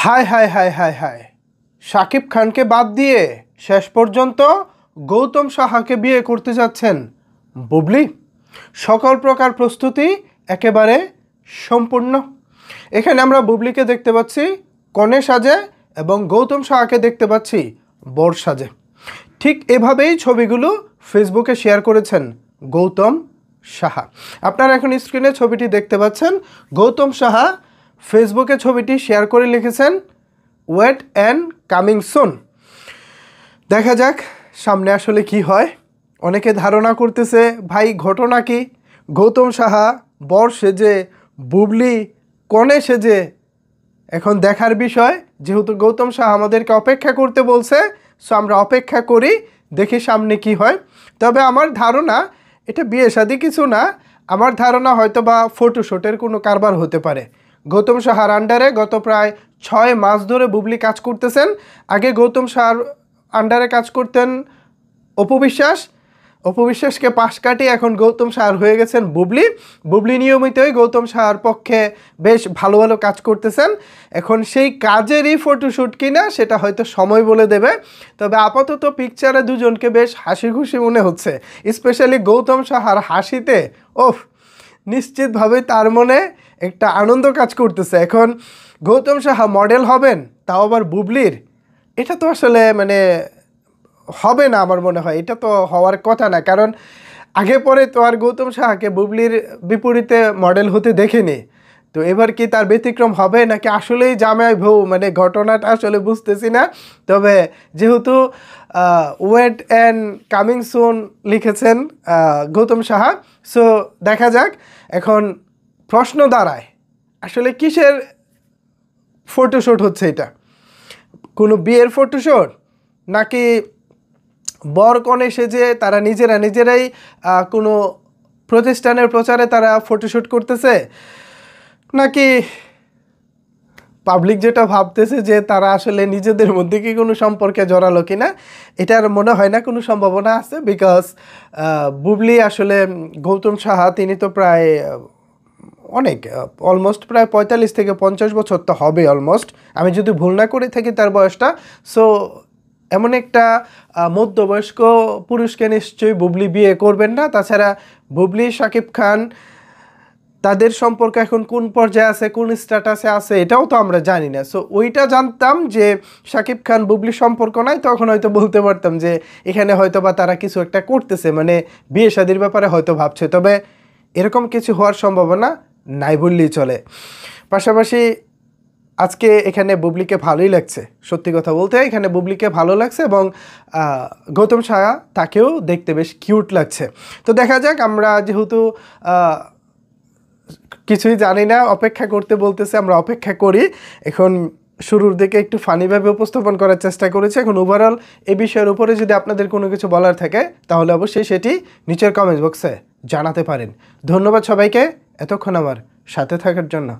হায় হায় হায় হায় হায়, শাকিব খানকে বাদ দিয়ে শেষ পর্যন্ত গৌতম সাহাকে বিয়ে করতে যাচ্ছেন বুবলি। সকল প্রকার প্রস্তুতি একেবারে সম্পূর্ণ। এখানে আমরা বুবলিকে দেখতে পাচ্ছি কনে সাজে এবং গৌতম সাহাকে দেখতে পাচ্ছি বর সাজে। ঠিক এভাবেই ছবিগুলো ফেসবুকে শেয়ার করেছেন গৌতম সাহা। আপনারা এখন স্ক্রিনে ছবিটি দেখতে পাচ্ছেন। গৌতম সাহা ফেসবুকে ছবিটি শেয়ার করে লিখেছেন ওয়েট অ্যান্ড কামিং সুন। দেখা যাক সামনে আসলে কি হয়। অনেকে ধারণা করতেছে ভাই ঘটনা কি, গৌতম সাহা বর সেজে বুবলি কনে সেজে। এখন দেখার বিষয়, যেহেতু গৌতম সাহা আমাদেরকে অপেক্ষা করতে বলছে, সো আমরা অপেক্ষা করি, দেখি সামনে কি হয়। তবে আমার ধারণা এটা বিয়ে শাদী কিছু না, আমার ধারণা হয়তো বা ফটোশ্যুটের কোনো কারবার হতে পারে। গৌতম সাহার আন্ডারে গত প্রায় 6 মাস ধরে বুবলি কাজ করতেছেন। আগে গৌতম সাহার আন্ডারে কাজ করতেন অপু বিশ্বাস, অপু বিশ্বাসকে পাশ কাটিয়ে এখন গৌতম সাহার হয়ে গেছেন বুবলি। বুবলি নিয়মিতই গৌতম সাহার পক্ষে বেশ ভালো ভালো কাজ করতেছেন। এখন সেই কাজেরই ফটোশ্যুট কিনা সেটা হয়তো সময় বলে দেবে। তবে আপাতত পিকচারে দুজনকে বেশ হাসি খুশি মনে হচ্ছে, স্পেশালি গৌতম সাহার হাসিতে ওফ, নিশ্চিতভাবে তার মনে একটা আনন্দ কাজ করতেছে। এখন গৌতম সাহা মডেল হবেন, তাও আবার বুবলির, এটা তো আসলে হবে না আমার মনে হয়। এটা তো হওয়ার কথা না, কারণ আগে পরে তো আর গৌতম সাহাকে বুবলির বিপরীতে মডেল হতে দেখিনি। তো এবার কি তার ব্যতিক্রম হবে নাকি আসলেই জামাই বউ, ঘটনাটা আসলে বুঝতেছি না। তবে যেহেতু ওয়েট অ্যান্ড কামিং সুন লিখেছেন গৌতম সাহা, সো দেখা যাক। এখন প্রশ্ন দাঁড়ায় আসলে কিসের ফটোশ্যুট হচ্ছে এটা, কোনো বিয়ের ফটোশ্যুট নাকি বর কনে সেজে তারা নিজেরাই কোনো প্রতিষ্ঠানের প্রচারে তারা ফটোশ্যুট করতেছে, নাকি পাবলিক যেটা ভাবতেছে যে তারা আসলে নিজেদের মধ্যে কি কোনো সম্পর্কে জড়ালো কিনা। এটার মনে হয় না কোনো সম্ভাবনা আছে, বিকজ বুবলি আসলে গৌতম সাহা তিনি তো প্রায় অলমোস্ট প্রায় 45 থেকে 50 বছর তো হবে অলমোস্ট, আমি যদি ভুল না করে থাকি তার বয়সটা। সো এমন একটা মধ্যবয়স্ক পুরুষকে নিশ্চয়ই বুবলি বিয়ে করবেন না। তাছাড়া বুবলি শাকিব খান তাদের সম্পর্ক এখন কোন পর্যায়ে আছে, কোন স্ট্যাটাসে আছে, এটাও তো আমরা জানি না। সো ওইটা জানতাম যে শাকিব খান বুবলি সম্পর্ক নাই, তখন হয়তো বলতে পারতাম যে এখানে হয়তো বা তারা কিছু একটা করতেছে, বিয়ে শাদির ব্যাপারে হয়তো ভাবছে। তবে এরকম কিছু হওয়ার সম্ভাবনা নাই বললেই চলে। পাশাপাশি আজকে এখানে বুবলিকে ভালোই লাগছে, সত্যি কথা বলতে এখানে বুবলিকে ভালো লাগছে এবং গৌতম সাহা তাকেও দেখতে বেশ কিউট লাগছে। তো দেখা যাক, আমরা যেহেতু কিছুই জানি না, অপেক্ষা করতে বলতেছে, আমরা অপেক্ষা করি। এখন শুরুর দিকে একটু ফানিভাবে উপস্থাপন করার চেষ্টা করেছি। এখন ওভারঅল এই বিষয়ের উপরে যদি আপনাদের কোনো কিছু বলার থাকে তাহলে অবশ্যই সেটি নিচের কমেন্ট বক্সে জানাতে পারেন। ধন্যবাদ সবাইকে এতক্ষণ আমার সাথে থাকার জন্য।